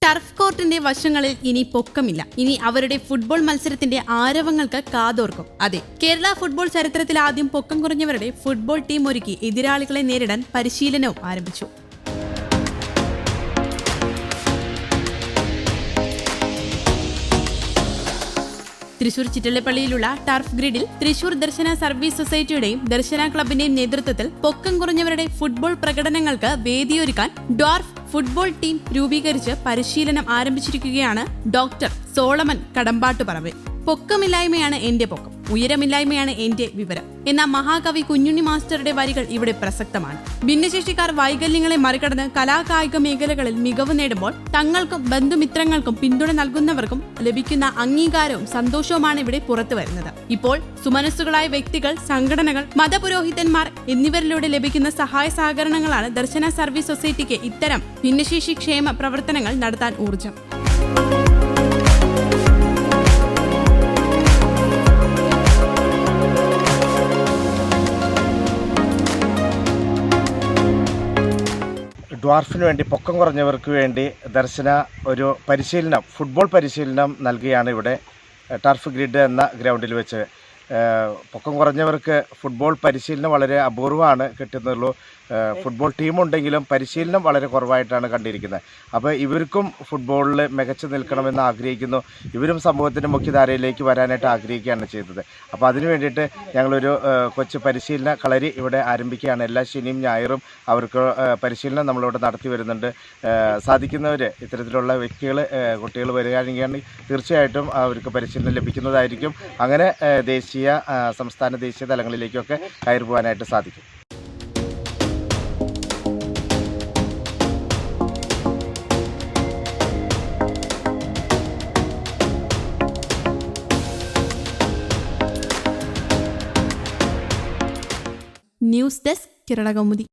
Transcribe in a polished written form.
Turf കോർട്ടിന്റെ വശങ്ങളിൽ ഇനി പൊക്കമില്ല. ഇനി അവരുടെ ഫുട്ബോൾ മത്സരത്തിന്റെ ആരവങ്ങൾക്ക് കാതോർക്കും. അതെ, കേരള ഫുട്ബോൾ ചരിത്രത്തിൽ ആദ്യം പൊക്കം കുറഞ്ഞവരുടെ ഫുട്ബോൾ ടീം ഒരുക്കി എതിരാളികളെ നേരിടാൻ പരിശീലനവും ആരംഭിച്ചു. തൃശൂർ ചിറ്റലപ്പള്ളിയിലുള്ള ടർഫ് ഗ്രിഡിൽ തൃശൂർ ദർശന സർവീസ് സൊസൈറ്റിയുടെയും ദർശന ക്ലബിന്റെയും നേതൃത്വത്തിൽ പൊക്കം കുറഞ്ഞവരുടെ ഫുട്ബോൾ പ്രകടനങ്ങൾക്ക് വേദിയൊരുക്കാൻ ഡ്വാർഫ് ഫുട്ബോൾ ടീം രൂപീകരിച്ച് പരിശീലനം ആരംഭിച്ചിരിക്കുകയാണ് ഡോക്ടർ സോളമൻ കടമ്പാട്ടുപറമ്പിൽ. പൊക്കമില്ലായ്മയാണ് എന്റെ പൊക്കം, ഉയരമില്ലായ്മയാണ് എന്റെ വിവരം എന്ന മഹാകവി കുഞ്ഞുണ്ണി മാസ്റ്ററുടെ വരികൾ ഇവിടെ പ്രസക്തമാണ്. ഭിന്നശേഷിക്കാർ വൈകല്യങ്ങളെ മറികടന്ന് കലാകായിക മേഖലകളിൽ മികവ് നേടുമ്പോൾ തങ്ങൾക്കും ബന്ധുമിത്രങ്ങൾക്കും പിന്തുണ നൽകുന്നവർക്കും ലഭിക്കുന്ന അംഗീകാരവും സന്തോഷവുമാണ് ഇവിടെ പുറത്തു വരുന്നത്. ഇപ്പോൾ സുമനസ്സുകളായ വ്യക്തികൾ, സംഘടനകൾ, മതപുരോഹിതന്മാർ എന്നിവരിലൂടെ ലഭിക്കുന്ന സഹായ സഹകരണങ്ങളാണ് ദർശന സർവീസ് സൊസൈറ്റിക്ക് ഇത്തരം ഭിന്നശേഷി ക്ഷേമ പ്രവർത്തനങ്ങൾ നടത്താൻ ഊർജം. ഡ്വാർഫിന് വേണ്ടി, പൊക്കം കുറഞ്ഞവർക്ക് വേണ്ടി ദർശന ഒരു പരിശീലനം, ഫുട്ബോൾ പരിശീലനം നൽകുകയാണ് ഇവിടെ ടർഫ് ഗ്രിഡ് എന്ന ഗ്രൗണ്ടിൽ വെച്ച്. പൊക്കം കുറഞ്ഞവർക്ക് ഫുട്ബോൾ പരിശീലനം വളരെ അപൂർവമാണ് കിട്ടുന്നുള്ളൂ. ഫുട്ബോൾ ടീമുണ്ടെങ്കിലും പരിശീലനം വളരെ കുറവായിട്ടാണ് കണ്ടിരിക്കുന്നത്. അപ്പോൾ ഇവർക്കും ഫുട്ബോളിൽ മികച്ചു നിൽക്കണമെന്ന് ആഗ്രഹിക്കുന്നു. ഇവരും സമൂഹത്തിൻ്റെ മുഖ്യധാരയിലേക്ക് വരാനായിട്ട് ആഗ്രഹിക്കുകയാണ് ചെയ്തത്. അപ്പോൾ അതിനു വേണ്ടിയിട്ട് ഞങ്ങളൊരു കൊച്ചു പരിശീലന കളരി ഇവിടെ ആരംഭിക്കുകയാണ്. എല്ലാ ശനിയും ഞായറും അവർക്ക് പരിശീലനം നമ്മളിവിടെ നടത്തി വരുന്നുണ്ട്. സാധിക്കുന്നവർ, ഇത്തരത്തിലുള്ള വ്യക്തികൾ, കുട്ടികൾ വരികയാണെങ്കിൽ തീർച്ചയായിട്ടും അവർക്ക് പരിശീലനം ലഭിക്കുന്നതായിരിക്കും. അങ്ങനെ ദേശീയ, സംസ്ഥാന, ദേശീയ തലങ്ങളിലേക്കൊക്കെ കയറി പോകാനായിട്ട് സാധിക്കും. News desk Kerala Kaumudi.